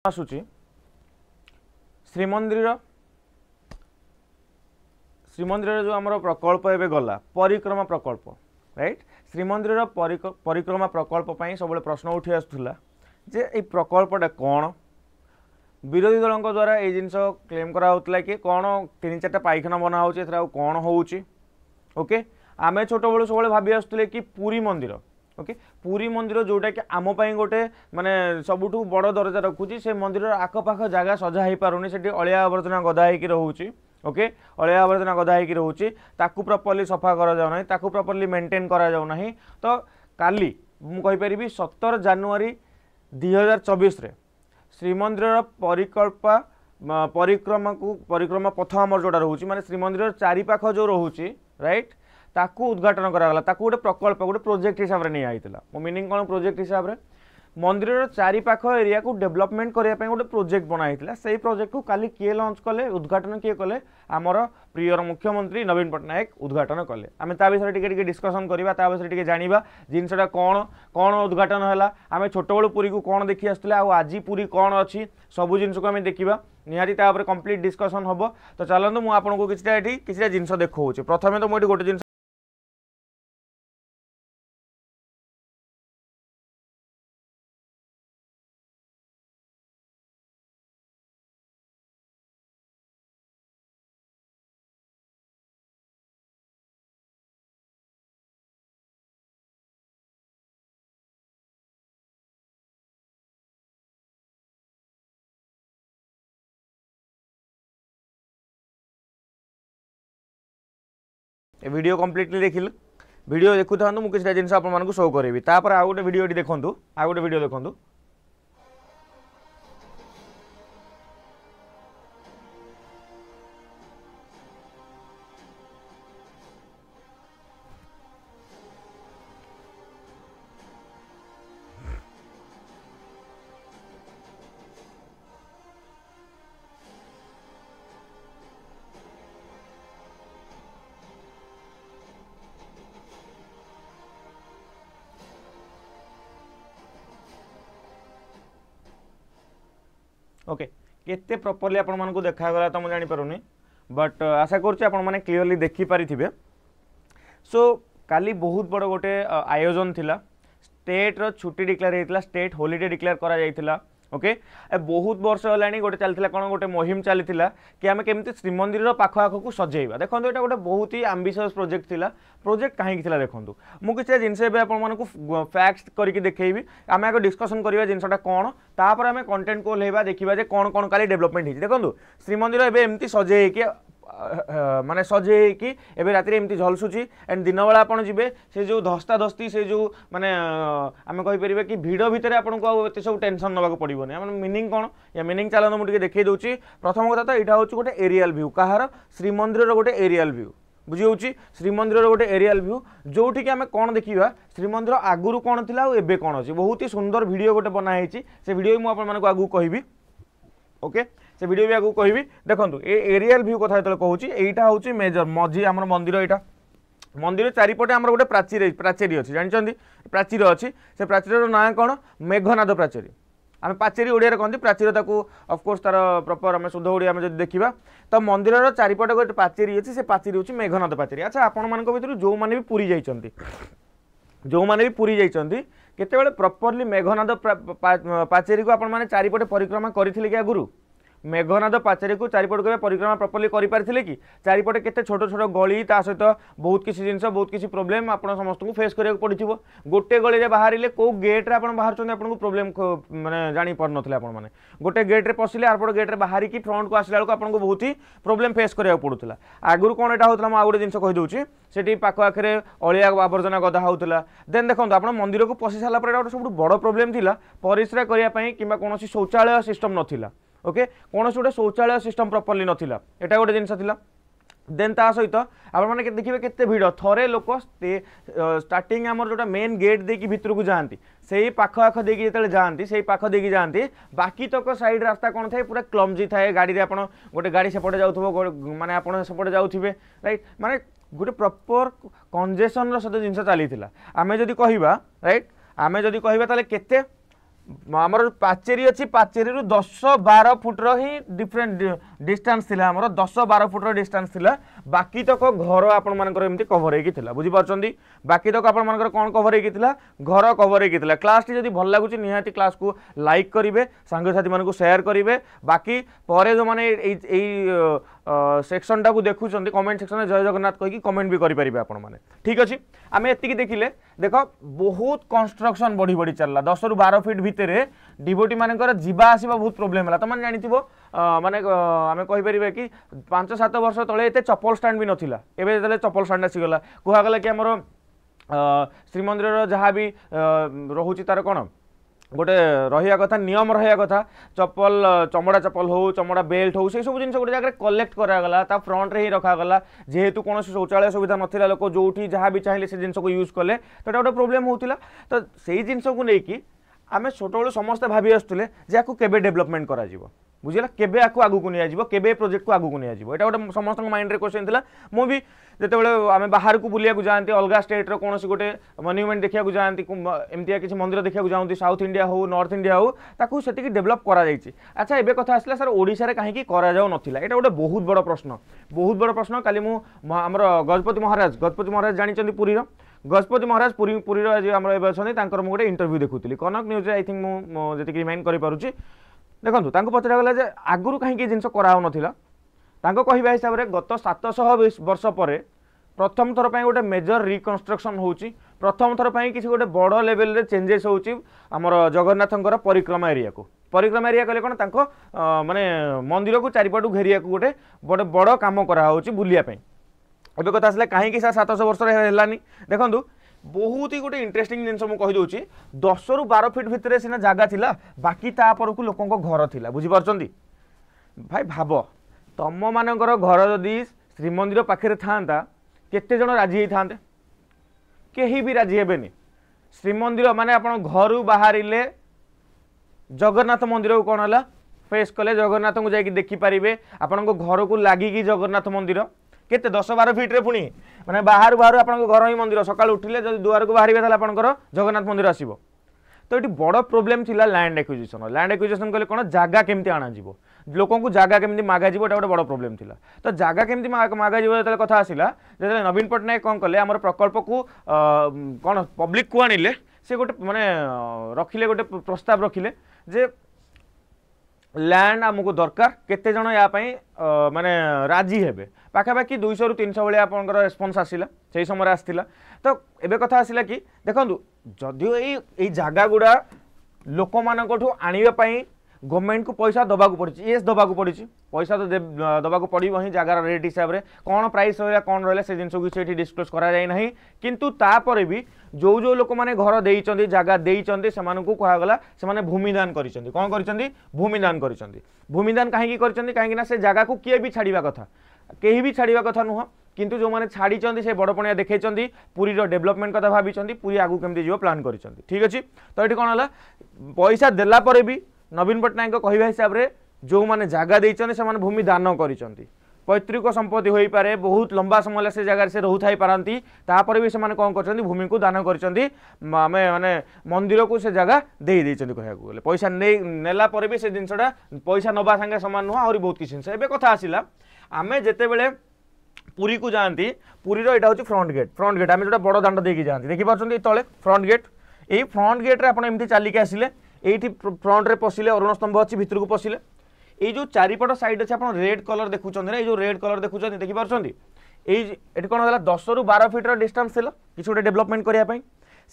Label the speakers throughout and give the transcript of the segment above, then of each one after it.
Speaker 1: आसुची श्रीमंदिर जो आमर प्रकल्प एवं गला परिक्रमा प्रकल्प राइट श्रीमंदिर परिक्रमा प्रकल्प सब प्रश्न उठी आसुला जे ये प्रकल्पटा कौन विरोधी दल द्वारा ये जिन क्लेम कराला कि कौन 3-4टा पाइखाना बना हो कौन होके आमे छोट बड़ू सब भावी आसुले कि पुरी मंदिर ओके पुरी मंदिर जोटा कि आम गोटे माने सबुठ बड़ दरजा रखुची से मंदिर आखपाख जगह सजा हो पारुनी से अलिया आवर्जना गदा होगी रोचे ओके अलिया आवर्जना गदा होगी रोचे ताकू प्रॉपर्ली सफा करा जाउ नाही ताकू प्रॉपर्ली मेंटेन करा जाउ नाही तो काली मु कहि परिबी 17 जनवरी 2024 रे श्रीमंदिर परिक्रमा पथ आमर जोटा रोचे माने श्रीमंदिर चारिपाख जो रोचे राइट ताकू उद्घाटन करागला ताकू गोटे प्रकल्प गोटे प्रोजेक्ट हिसाब से नहीं आईला मो मीनिंग कौन प्रोजेक्ट हिसाब से मंदिर चारिपाख एरिया को डेवलपमेंट करने गोटे प्रोजेक्ट बनाई से प्रोजेक्ट को काली किए लॉन्च कले उद्घाटन किए कले आमर प्रिय मुख्यमंत्री नवीन पट्टनायक उद्घाटन कले आम ता विषय टिके डिस्कसन करवा ता विषय टिके जानिबा जिनसटा कौन कौन उद्घाटन है आम छोट बड़ू पुरी को कौन देखी आसुले आज पुरी कौन अच्छी सबू जिनस को आम देखा निहाती तापर कंप्लीट डिस्कसन हम तो चलते मुझे आपको किसी जिनस देखा प्रथम तो मुझे गोटे जिन वीडियो कंप्लीटली देखिल वीडियो देखु था मुझे जिन आपको शो करी तापर आउ गोटे वीडियो देखूँ आउ गोटे वीडियो देखूँ ओके केते प्रॉपर्ली आपण मानको देखागला तो मुझे जानी बट आशा करुच्चे आपण माने क्लीयरली देखि पारिथिबे सो काली बहुत बड़ गोटे आयोजन थिला स्टेट रो छुट्टी डिक्लेयर होता स्टेट हॉलिडे डिक्लेयर करा जाइथिला ओके बहुत वर्ष होलानी गोटे चलता कौन गोटे मुहिम चलता कि आम केमती श्रीमंदिर पाख आख को सजेवा देखो ये गोटे बहुत ही आम्बिशियस प्रोजेक्ट थिला प्रोजेक्ट कहीं देखो मुझे जिनस आपको फैक्ट्स करके देखी आम आगे डिस्कसन करवा जिनसा कौन तापर आम कंटेंट को ओल्हेबा देखा जे कौन कौन काली डेवलपमेंट होती देखो श्रीमंदिर एवं एमती सजे माने सजे कि एबे राति एमती झलसुची एंड दिन बेला आपन जिबे से जो धस्ता धस्ती से जो माने आमे कहि परिबे कि भिडियो भितर आपन को एते सब टेंशन नबाक पड़िबोनी आम मीनिंग कोन या मीनिंग चलन मु टिके देखै दउची प्रथम कथा तो एटा होची गोटे एरियल व्यू कहार श्रीमंदिर रो गोटे एरियल व्यू बुझी होची श्रीमंदिर रो गोटे एरियल व्यू जोठी कि आमे कोन देखिबा श्रीमंदिर आगुरु कोन थिला आ एबे कोन अछि बहुत ही सुंदर वीडियो गोटे बना हेची से वीडियो मु आपन मानको आगु कहिबी ओके से वीडियो भी आगु कहबी देखो ये एरियल व्यू कथा जो कहूँ यहाँ हूँ मेजर मझी आम मंदिर यहाँ मंदिर चारिपटे आम गोटे प्राचीरी अच्छी जानते प्राचीर अच्छी से प्राचीर ना कौन मेघनाद प्राचीरी आम पाचेरी ओडिया कहते प्राचीर ऑफकोर्स तार प्रॉपर आम शुद्ध ओडिया में देखा तो मंदिर चारिपटे गोटे पाचेरी अच्छी से पाचेरी हूँ मेघनाद पाचेरी अच्छा आपण मान भर जो मैंने भी पुरी जाइछंती जो मैंने भी पुरी जाइछंती केतेबेले प्रॉपर्ली मेघनाद पाचेरी को आपण माने चारिपटे परिक्रमा करथिले कि आगुरु मेघनाद पाचेरी को चारिपट के परिक्रमा प्रॉपर्ली करें कि चारिपटे केते छोट छोट गली ता सहित बहुत किसी जिनस बहुत किसी प्रोब्लेम आप समस्त को फेस करा पड़ो गोटे गली बाहर कौ गेट्रे आप बाहर आपको प्रोब्लेम माने जानी पार नथिले आपण माने गोटे गेट्रे पशिले आरपट गेट्रे बाहर की फ्रंट को आसला बेलू आपको बहुत ही प्रोब्लेम फेस करा पड़ूला आगुरी कौन यहाँ होता मुझे गोटे जिन कहीदे से पाख आखिरे अलिया आवर्जना गदा होता देन देखो आप मंदिर को पशि सारा गोटे सब बड़ प्रोब्लेम था परिश्रा करने कि कौन शौचालय सिस्टम नाला ओके कौन गोटे शौचालय सिस्टम प्रॉपर्ली नाला एटा गोटे जिनस था देन ता सहित आपने देखिए केते भिड़ थरे लोक स्टार्टिंग आमर जो मेन गेट देकी भितर को जाती से ही पाख आख देकी जो जाती से पाख देकी जाती बाकी तक साइड रास्ता कौन थाए पूरा क्लमजी थाए गाड़ी रे आपण गोटे गाड़ी सेपटे जाउथबो माने आपण सेपटे जाउथिबे राइट माने गोटे प्रॉपर कंजेशन सहित जिनस चली आमे जदि कहिबा राइट आमे जदि कहिबा ताले केते आमर पाचेरी अच्छी पाचेरी 10-12 फुट्र ही डिफरेंट डिस्टेंस थिला आमर 10-12 फुट्र डिस्टेंस थिला बाकी तक घर आपण मानकर एमती कवर होगी थिला बुझी पारछंदी बाकी तक आपण मानकर कोन कवर होगी थिला घर कवर होगी थिला क्लास टी जदी भल लागुची निहाती क्लास को लाइक करिवे संग साथी मानकु शेयर करिवे बाकी परे जो माने एई सेक्शन टाक देखुं कमेंट सेक्शन में जय जगन्नाथ कहीकि कमेंट भी करेंगे आपण मैंने ठीक अच्छे आम एति देखिले देख बहुत कंस्ट्रक्शन बढ़ी बढ़ी चलला 10-12 फीट भितर डिवोटी मानकर जीवा आसवा बहुत प्रोब्लेम है तुम जानी माने आम कहीपर कि 5-7 वर्ष तले एते चप्पल स्टैंड भी नथिला एबे जेतले चप्पल स्टैंड आसीगला कहगला कि आमर श्रीमंदिर जहाँ भी रोचे तार कौन गोटे रहा कथा नियम रहा कथा चप्पल चमड़ा चप्पल हो चमड़ा बेल्ट हो से सब जिन गोटे जगह कलेक्ट करागला ता फ्रंट रे ही रखागला जेहेतु कौन शौचालय सुविधा नाला लोक जो जहाँ भी चाहिए से जिन को यूज कले तो गोटे प्रोब्लेम होता तो से जिन को लेकिन आम छोट बड़ू समस्ते भाभी आसुले आपको केबे डेवलपमेंट करा बुझेगा केबे आपको आगू को नहीं केबे प्रोजेक्ट को आगू को नहीं यहाँ गोटे समस्त माइंड रे क्वेश्चन था मुझे जिते आम बाहर को बुलिया जाती अलग स्टेट कौन गोटे मन्यूमेंट देखा जाती एमती किसी मंदिर देखा जाती साउथ इंडिया हो नॉर्थ इंडिया हो ताकू से डेवलप करा अच्छा एबे कथा आसला सर ओडिशा कहीं करा जाऊ नथिला एटा गोटे बहुत बड़ प्रश्न काली आमर गजपति महाराज जानी पुरी गजपति महाराज पुरी आम अच्छा गोटे इंटरव्यू देखुली कनक न्यूज आई थिंक मुझे रिमाइंड करें देखो पचरागला आगुरी कहीं जिन कराऊ नाला कहवा हिसाब से गत 700 वर्ष पर प्रथम थर पर गोटे मेजर रिकन्स्ट्रक्शन होची प्रथम थर पर किसी गोटे बड़ लेवल रे चेंजेस होची आमर जगन्नाथंकर परिक्रमा एरिया को परिक्रमा एरिया कहले कौन माने मंदिर को चारिपटू घेरिया को गोटे बड़े बड़ काम कराऊँच बुलिया एबे कथा आसला कहीं 700 वर्ष है देखूँ बहुत ही गोटे इंटरेस्टिंग जिन मुझे 10-12 फीट भितर सीना जगह थिला बाकी तापर को लोकों घर थिला बुझीपारछंती भाई भाव तम मानकर घर जदि श्रीमंदिर पाखे था केते जन राजी था कहीं भी राजी हेबेनी श्रीमंदिर माने आपण घर बाहर जगन्नाथ मंदिर को कौन है फेस कले जगन्नाथ को जाकि देखिपारे आपण घर को लगिकी जगन्नाथ मंदिर केते 10-12 फीट रे पुणी माने बाहर बाहर आपण घर ही मंदिर सकाल उठिले जब दुआर को बाहर आपंकर जगन्नाथ मंदिर आसो तो ये बड़ प्रोब्लेम थिला लैंड एक्विजिशन कले कौन जगह केमती आना जीवो लोकों को जगह केमती मागा जीवो गोटे बड़ प्रोब्लेम थिला तो जगह केमती मागा जीवो जो कथा आसला जो नवीन पट्टनायक कौन कले आम प्रकल्प को कौन पब्लिक को आनिले से गोटे माने रखिले गोटे प्रस्ताव रखिले जे लैंड आमको दरकार केते जन या माने राजी हेबे पाखापाखि 200-300 भाया आप रेस्पन्स आसला से समय आसला तो एबे कथा आसला कि देखो जदिओ ये जगह गुड़ा लोक मान आने गवर्नमेंट को पैसा दबाक पड़ी येस दबाक पड़ी पैसा तो दबाक पड़ो ही जगार रेट हिसाब से कौन प्राइस रहा कौन रहा से जिन किसी डिस्क्लोज कराई किंतु तापर भी जो जो लोक मैंने घर देते जगह देते से कहगला से भूमिदान कर कौन कर भूमिदान कर भूमिदान कहीं कहीं से जगह को किए भी छाड़ा कथा कहीं भी छाड़ा कथा नुह किंतु जो मैंने छाड़ी से बड़पणिया देखते पुरी डेवलपमेंट कथा भाई पुरी आगू केमती जीव प्लान कर ठीक अच्छे तो ये कौन है पैसा देला पर भी नवीन पट्टनायक कहवा हिसाब से जो मैंने जगह देते से भूमि दान कर पैतृक संपत्ति हो पारे बहुत लंबा समय से जगह से रोथाई पारती तापर भी से कौन कर भूमि को दान कर माने मंदिर को से जगह दे कहूँ पैसा नेला पर भी से जिनसा पैसा नवा सागे सामान नुह आहरी बहुत किसी जिन कथा आसला आम जिते बड़े पुरी को जाती पुरीर यहाँ हूँ फ्रंट गेट आम जो बड़ दाण्ड देखिए जाती देखिए तले फ्रंट गेट यही फ्रंट गेट्रे आपमती चलिकी आसिले ये फ्रंट रे पशिले अरुण स्तंभ अच्छी भितर को पशिले ये जो चारिपट साइड अच्छे आप रेड कलर देखुं ना ये जो रेड कलर देखुं देखिपारे ये कौन है 10-12 फीटर डिस्टेंस थी किसी गोटे डेवलपमेंट करने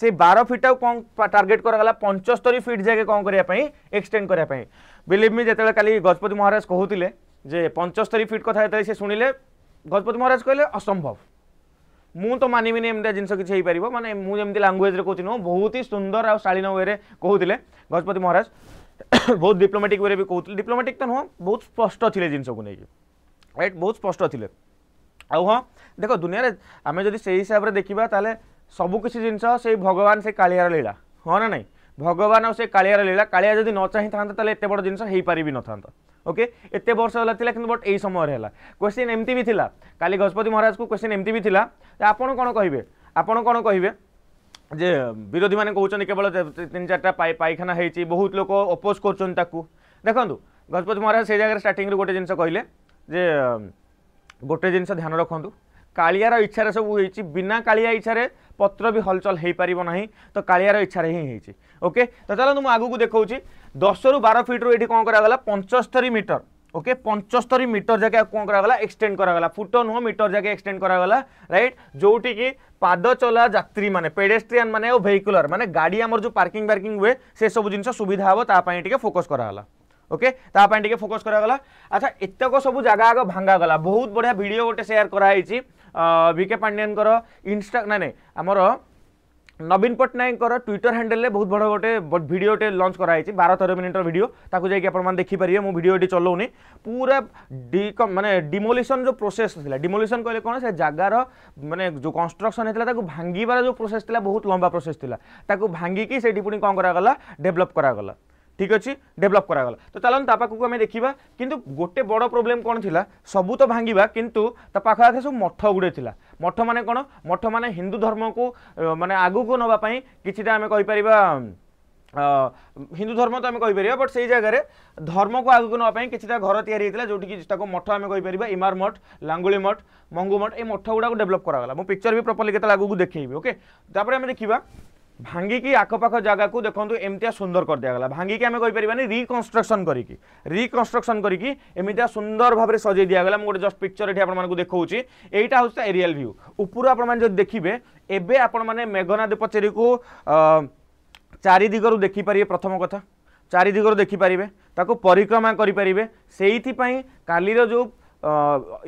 Speaker 1: से 12 फीट कौन टार्गेट कराला 75 फीट जाके कौन करने एक्सटेंड करने बिलीव मी जिते काली गजपति महाराज कहते जे 75 फीट कथा से शुणिले गजपति महाराज कहले असंभव मु तो मानिबिनी एमती जिन किसी पार माने मुझे लांगुएज कहती नुह बहुत ही सुंदर आ शालीन वे कहते गजपति महाराज बहुत डिप्लोमेटिक वे भी कहते डिप्लोमेटिक तो नुह बहुत स्पष्ट थे जिन को लेकिन राइट बहुत स्पष्ट थे आउ हाँ देख दुनिया आम जब से हिसाब से देखा ताले सबकिछ जिन से भगवान से कालियार लीला हाँ ना नहीं भगवान और से कालियार लीला कालिया जब न चाही था एत बड़ जिन हो पारि न था ओके एत वर्ष है कि बट यही समय है क्वेश्चन एमती भी था काली गजपति महाराज को क्वेश्चन एमती भी था आपड़ कौन कहे आपड़ कौन कहे जे विरोधी मैंने कहते केवल 3-4टा पायखाना होती बहुत लोग अपोज कर देखो गजपति महाराज से जगह स्टार्टिंग गोटे जिन कहले जे गोटे जिन ध्यान रखु कालियार इच्छार सब होती बिना कालिया इच्छा पत्र भी हलचल हो पार ना तो कालियार इच्छा ही ओके। तो चलो मुझे आगू देखा 10 ରୁ 12 फीट रू ये कौन करागला 75 मीटर ओके 75 मीटर जगह कौन करागला एक्सटेंड करागला फुट नुह मीटर जगह एक्सटेंड करागला राइट जोटी की पाद चला यात्री माने पेडेस्ट्रियन माने और वेहिकुलर माने गाड़ी आमर जो पार्किंग पार्किंग हुए से सब जिन सुविधा हम तापाई टिके फोकस करागला ओके तापाई टिके फोकस करागला। अच्छा एतक सब जगह आग भांगा गला बहुत बढ़िया वीडियो गोटे शेयर कराई वीके पांड्यान इंस्टा ना आमर नवीन पट्टनायक ट्विटर हैंडल में बहुत बड़ गोटे भिडियोटे लॉन्च कराई 12-13 मिनिटर वीडियो ताकू जाकि आप देखिपारे मो भिडियो चलाऊनी पूरा माने डिमोलिशन जो प्रोसेस था डिमोलिशन कहले कौन से जगार माने जो कंस्ट्रक्शन होता भांगार जो प्रोसेस था बहुत लंबा प्रोसेस था भांगिकी से पुणी कौन करागला डेभलप करागला ठीक अच्छे डेभलप करागला। तो चलो तापाखू आम देखा किंतु गोटे बड़ प्रोब्लेम कौन थी सबू तो भांगा किंतु पाखे सब मठ गुड़े थी मठ माने कौन मठ माने हिंदू धर्म को माने आगू को नापी किसी आम कहीपर हिंदू धर्म तो आम कहीपर बट से जगह धर्म को आगू नापी किसी घर या जो मठ आम कहीपर इमार मठ लांगुली मठ मंगू मठ ये मठ गुड़ा डेभलप करागला मो पिक्चर भी प्रॉपर्ली केते आगू देखी ओके। तापर आम देखा भांगिकी आखपाख जगह को देखो एमतिया सुंदर कर दिया भांगिकी आम कहीपर रिकन्स्ट्रक्शन करी एमतिया सुंदर भाव में सजे दिगला गोटे जस्ट पिक्चर ये आपको देखा यहाँ हूँ एरियल व्यू ऊपर आप देखिए एवं आपण मैंने मेघनाद पचेरी को चारि दिगरु देखिपारे प्रथम कथा चारि दिगरु देखिपारे ताको परिक्रमा करें से कालीर जो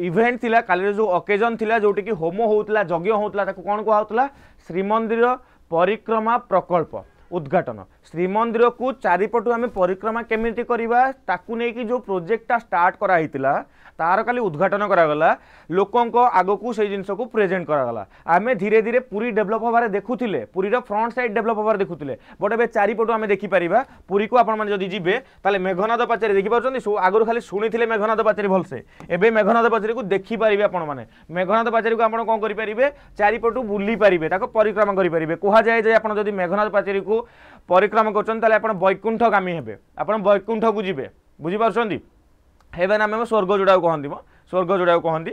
Speaker 1: इवेंट थिला कालीर जो ओकेजन थिला जोटी कि होम होउतला यज्ञ होउतला ताको कोन कहउतला श्रीमंदिर परिक्रमा प्रकल्प उद्घाटन श्रीमंदिर को चारिपटू आम परिक्रमा केमिति करवा ताकू नहीं जो प्रोजेक्टा स्टार्ट कराइतिला तार खाली उद्घाटन करागला लोकों आग को से जिनस को प्रेजेंट करागला आम धीरे धीरे पूरी डेभलप होबार देखुले पूरी फ्रंट साइड डेभलप होबार देखुले बट ए चारिपटू आम देखिपर पूरी को आपण जदि जी ताले मेघनाद पाचेरी देखिपुर आगुरी खाली शुणी मेघनाद पाचेरी भलसे एवं मेघनाद पाचेरी को देखिपारे आपण मैंने मेघनाद पाचेरी को आप कौन करेंगे चारिपटू बुली पारे परिक्रमा करेंगे कहुए आप जब मेघनाद पाचेरी को परिक्रमा कर वैकुंठगामी हे आप वैकुंठ को जी बुझीपार हेवेन आम स्वर्ग जोड़ा कहती स्वर्ग जोड़ा कहती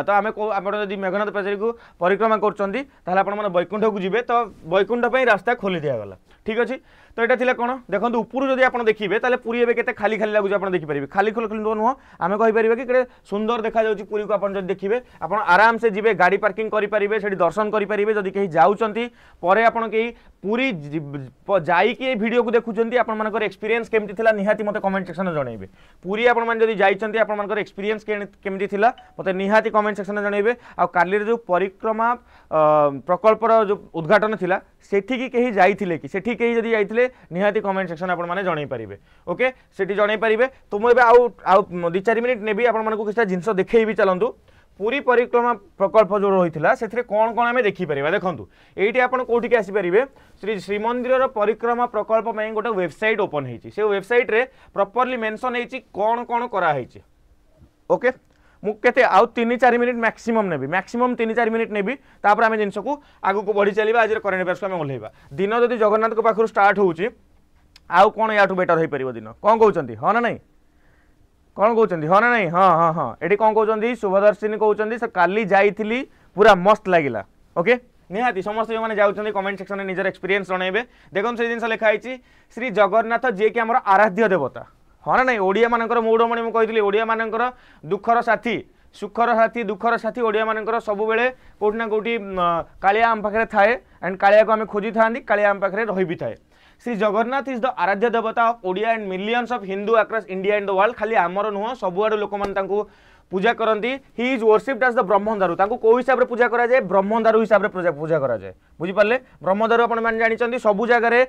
Speaker 1: तो आम आप मेघनाद पाचेरी को परिक्रमा कर वैकुंठ को जी तो वैकुंठ रास्ता खोली दिगला ठीक अच्छे। तो यहाँ थी कौन देखो ऊपर जब आप देखिए पूरी एवं के खाली खाली लगुच आप देखिपारे खाली खोल नुह आम कहीपर कि सुंदर देखा जाऊँगी पूरी को आप देखिए आप आराम से जी गाड़ी पार्किंग करेंगे से दर्शन करेंगे जदि कहीं जाऊँच आपड़ कहीं पूरी जाइए भिडियो को देखुं आपर एक्सपीरियंस केमती थिला निहाती मते कमेंट सेक्शन में जनइबे पूरी आपड़ी जाइए आपर एक्सपीरियंस केमती थिला मते निहाती कमेंट सेक्शन में जनइबे आ कालीर जो परिक्रमा प्रकल्पर जो उद्घाटन थिला सेठी कहीं जाइथिले कि सेठी कहीं जदि जाइथिले निहाती कमेंट सेक्शन आपण माने जणाई पारिबे ओके सेठी जणाई पारिबे। तो मु एबे आउ 2-4 मिनिट नेबी आपण मानको किछटा जिंस देखैबी चलंतु पूरी परिक्रमा प्रकल्प जो रही से कौन कौन आम देखिपर देखूँ ये आप कौटिक आसीपारे श्रीमंदिर परिक्रमा प्रकल्प में गोटे वेबसाइट ओपन होती से वेबसाइट रे प्रॉपर्ली मेंशन होती कौन कौन कराई ओके मुझे आउ 3-4 मिनिट मैक्सिमम नेबी मैक्सिमम 3-4 मिनिट नेबी तापर आम जिन को आगू को बढ़ी चलवा आज करेन्ट अफेयर्स को आम ओल्लैवा दिन जदि जगन्नाथ को पाखु स्टार्ट होउची आउ कौन या बेटर हो पार दिन कौन कहते हाँ ना नहीं कौन कहते हाँ ना नहीं हाँ हाँ हाँ ये कौन कहते शुभदर्शिनी कहते काली जाइली पूरा मस्त लगिला ओके निहाती समस्त जो मैंने जाऊँच कमेंट सेक्शन में निजर एक्सपीरियंस जनइबे देखो से जिन लिखाई श्री जगन्नाथ जी कि आम आराध्य देवता हाँ ना नहीं ओडिया मानकर मौड़मणि मुझे कही ओडिया मानकर दुखर साथी सुखर साथी दुखर साथी ओडिया मानकर सब बेले कौटि ना कौटि कालिया आम पाखे थाए एंड कालिया को आम खोजी था कालिया आम पाखे रही भी थाए। श्री जगन्नाथ इज द आराध्य देवता of Odia and millions of Hindu across India and the world खाली आमर नुह सबुआड़ लोक मैंने पूजा करती ही is worshipped as the brahmadaru कौ हिसाब से पूजा कराए ब्रह्मदारु हिसाब से पूजा कराए बुझीपारे ब्रह्मदारु आपने जानते सब जगह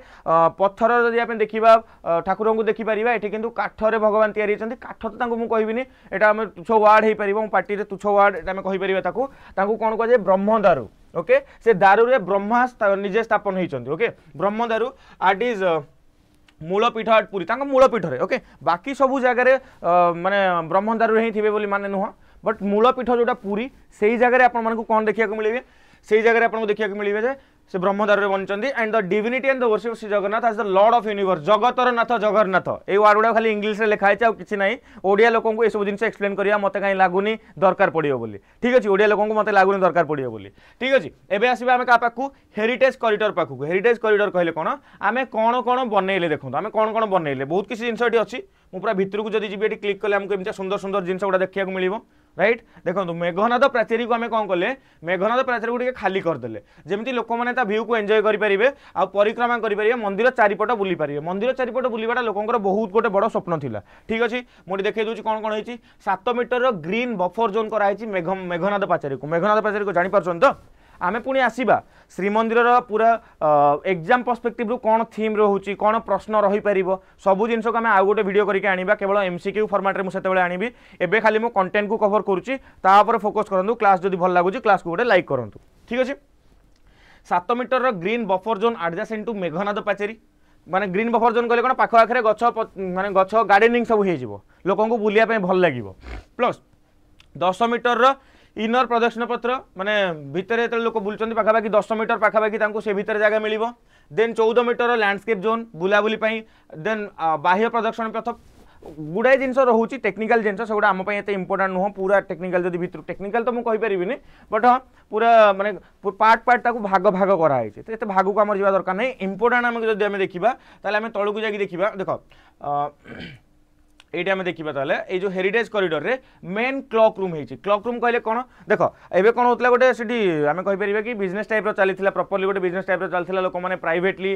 Speaker 1: पत्थर जदि आप देखा ठाकुर को देखिपर ये कितु काठरे भगवान या काठ तो मुझे कहबिनी यहाँ आम तुच्छ वार्ड हो पार पार्टी में तुच्छ वार्ड आम कहीपर कौन कहुए ब्रह्मदारु ओके से दारु रे ब्रह्मा निजे स्थापन होती ओके ब्रह्मदारु आट इज मूलपीठ आट पुरी मूलपीठ ओके बाकी सबू जगह माने ब्रह्मदारु ही थे माने नुह बट मूलपीठ जोटा पुरी से जगह आप कौन देखा मिले से जगह आपको देखा मिले से ब्रह्मद्वार बनी and the divinity and the worship Shri Jagannath as the lord of universe जगतर नाथ जगन्नाथ ये वर्ड गुड़ा खाली इंग्लिश लिखाई है कि ना ओडिया लोक को सब जिन एक्सप्लेन करा मत कहीं लगुनि दरकार पड़ो बोली ठीक अच्छे ओडिया लोक मत लगुनि दरकार पड़ो बोली ठीक अच्छे एवं आसवा आम क्या पाखु हेरिटेज कॉरिडोर पाखु हेरिटेज कॉरिडोर कहले कौन आम कौन कौन बनइले देखो आम कौन कौन बनइले बहुत किसी जिन अच्छी मुझे पूरा भितर को जब जी क्लिक कले आमको एमती सुंदर सुंदर जिन गुड़ा देखा मिले राइट देखो मेघनाद प्राचीरी को आम कौन कले मेघनाद प्राचीरी को खाली करदे जमी लोक मैंने भ्यू को एंजॉय करेंगे आ परिक्रमा करेंगे मंदिर चारिपट बुली पारे मंदिर चारिपट बुलवाटा लोकर बहुत गोटे बड़ स्वप्न था ठीक अच्छे मुझे देखिए दूसरी कौन कौन होती 7 मीटर ग्रीन बफर जोन कराई मेघनाद पाचेरी को जापर तो आमे पुणी आसीबा श्रीमंदिर पूरा एग्जाम पर्सपेक्टिव कौन थीम रोचे कौन प्रश्न रही पार सबू जिन को आम आउ गोटे वीडियो करके आनिबा केवल एमसीक्यू फॉर्मेट रे मुझे आनी एबे खाली मो कंटेंट को कवर करुच्ची तापर फोकस करूँ क्लास जब भल लगुच क्लास को गोटे लाइक करूँ ठीक अच्छे 7 metre green buffer zone adjacent to Meghnad Pacheri माने ग्रीन बफर जोन कहले कौन पाख आखिर गछ माने गछ गार्डनिंग सब हो लोक बुलाया भल लगे प्लस 10 मीटर इनर प्रदक्षिण पत्र माने भितर जो लोक बुलूँ पाखापाखि 10 मीटर पाखापाखि से भितर जगह मिल देन 14 मीटर लैंडस्केप जोन बुलाबुली देन बाह्य प्रदक्षिण पथ गुड़ाए जिन रोचे टेक्निकल जिन से आम एत इंपोर्टाट नुह पूरा टेक्निकल जब भितर टेक्निकल तो मुझे कहीपरि बट हाँ पूरा माने पार्ट पार्ट ताकू भाग भाग कराई तो ये भाग को आम जा दरकार नहीं इंपोर्टाट आम जब आम देखा आम तौक जा देखा देख ये आम देखा ताले ये जो हेरिटेज कॉरिडोर रे मेन क्लॉक रूम है क्लॉक रूम कहले कौन देख एबे कौन होता गोटे सी आम कहीपर कि बिजनेस टाइप चली प्रॉपर्ली गोटे बिजनेस टाइप चलता लोक मैंने प्राइवेटली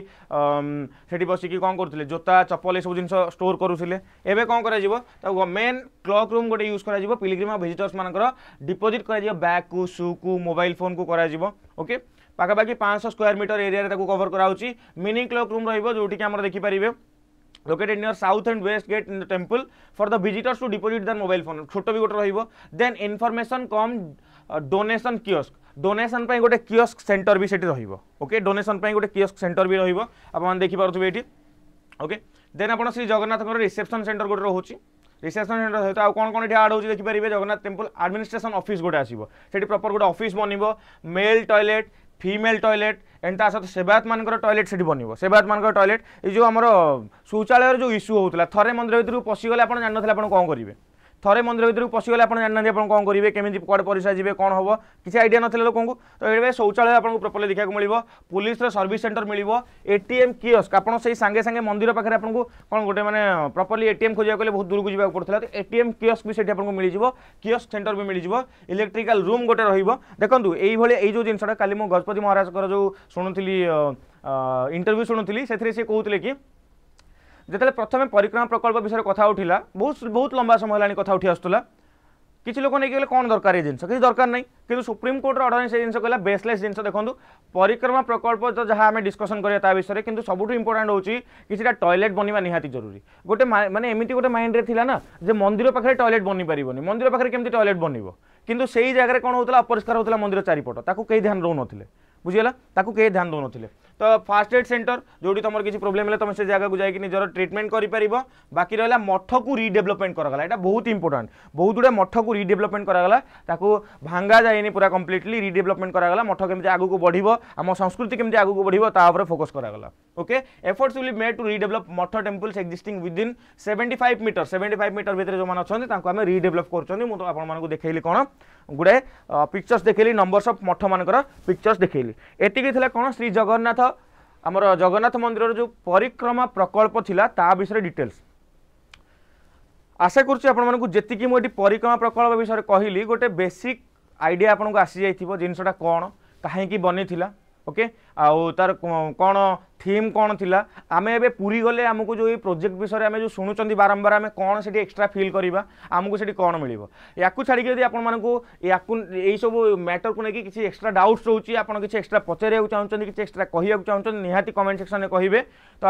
Speaker 1: से बसिकी कौन करुले जोता चप्पल सब जिन स्टोर करुले एबे कौन कर मेन क्लॉक रूम गोटे यूज कर पिलग्रिम विजिटर्स मान डिपोजिट कर बैग को शू को मोबाइल फोन को ओके पाखापाखि 500 स्क्वायर मीटर एरिया कवर कराऊँगी मिनी क्लॉक रूम रोटी आम देखिपारे located near south and west gate in the temple for the visitors to deposit their mobile phone छोट भी गोटे रहिबो then information com donation kiosk donation पई गोटे kiosk center भी सेठी रहिबो ओके donation पई गोटे kiosk center भी रहिबो आपण देखि पारुथबे एठी ओके देन आपण श्री जगन्नाथ रिसेप्शन सेंटर गोटे रहउची रिसेप्शन सेंटर सहित कौन कौन ये आड हो देखिपारे जगन्नाथ टेम्पल एडमिनिस्ट्रेशन ऑफिस गोटे आसो से प्रॉपर गोटे ऑफिस बनब male toilet female toilet and ता सहित सेवायत मान टॉयलेट से बनब सेवायत मान टॉयलेट ये जो आम शौचालय जो इश्यू होता थरे मंदिर भर पशिगले आप जान ना कौन करेंगे थरे मंदिर भर पशिगले आप जानना आप कौन करेंगे केमी कड़े परिसा जी कौन हम किसी आइडिया ना लोक तो ये शौचालय आपको प्रॉपर्ली देखा मिले पुलिस सर्विस सेंटर मिले एटीएम कियोस्क आप सांगे सांगे मंदिर पाखे आपको कौन गोटे मैंने प्रॉपर्ली एटीएम खोजा गले बहुत दूर को जावाक पड़ता तो एटीएम कियोस्क भी आपको मिल कियोस्क सेंटर भी मिल इलेक्ट्रिकल रूम गोटे देखो ये जो जिनसा काली मो गजपति महाराज जो शुणुली इंटरव्यू शुणुली से कहते कि जिते प्रथम परिक्रमा प्रकल्प विषय कथा उठिला बहुत बहुत लंबा समय है कथा उठी आसला किसी लोक नहीं कहले कौन दरकार ये जिन किसी दरकार नहीं कि सुप्रीम कोर्ट अर्डर से जिन कहला बेसलेस जिन देखो परिक्रमा प्रकल्प तो जहाँ आम डिस्कसन करा विषय किंतु सबुठ इंपोर्टाट होची किसी टॉयलेट बनवा निहाती जरूरी गोटे माने एमती गोटे माइंड रे थिला ना जे मंदिर पाखे टॉयलेट बनी पारिबनी मंदिर पाखे केमती टॉयलेट बनइबो किंतु सेही जगह कौन होता अपरिष्कार होता मंदिर चारिपट ताकू कई ध्यान दौ नथिले बुझीगला ताकू कई ध्यान दौ नथिले तो फास्ट एड सेंटर जोटी तुम किसी प्रोब्लेम है तुम से जगह को जाकि निजर ट्रिटमेंट कर बाकी रहा मठ को रिडेभलपमेंट कराला यहाँ बहुत इंपोर्टाट बहुत गुड़ा मठ को रिडेभलपमेंट कराला ताकू भांगा जाए पूरा कम्प्लीटली रिडेभलपमेंट कराला मठ केमती आगू बढ़ो आम संस्कृति केमती आगू बढ़ो तापर फोकस कराला okay efforts will be made to redevelop math temples existing within 75 metre भितर जो मैंने अच्छा आम रिडेभलप कर देखली कौन गुड़ाए पिक्चर्स देखली नंबर्स ऑफ मठ मानकर पिक्चर्स देखली एतिकी कौन श्री जगन्नाथ आमर जगन्नाथ मंदिर जो परिक्रमा प्रकल्प थिला ता विषय डिटेल्स आशा करूँ जी मुझे परिक्रमा प्रकल्प विषय कहली गोटे बेसिक आइडिया आपको आसी जाइथिबो जिनसटा कौन कहीं बनी थिला ओके आउ तार कौन थीम कौन थिला आमे एबे पूरी गले आमको जो ये प्रोजेक्ट विषय आमे जो शुणुचंदी बारंबार आमे कौन से एक्स्ट्रा फील करवा आमको से कौन मिलिबो याकू छाड़ी यदि आपण मानकू याकू एई सब मैटर को लेकिन किसी एक्स्ट्रा डाउट्स रोची आपण किसी एक्स्ट्रा पचारिया चाहते किसी एक्स्ट्रा कहया चाहते निहाती कमेंट सेक्शन में कहिबे तो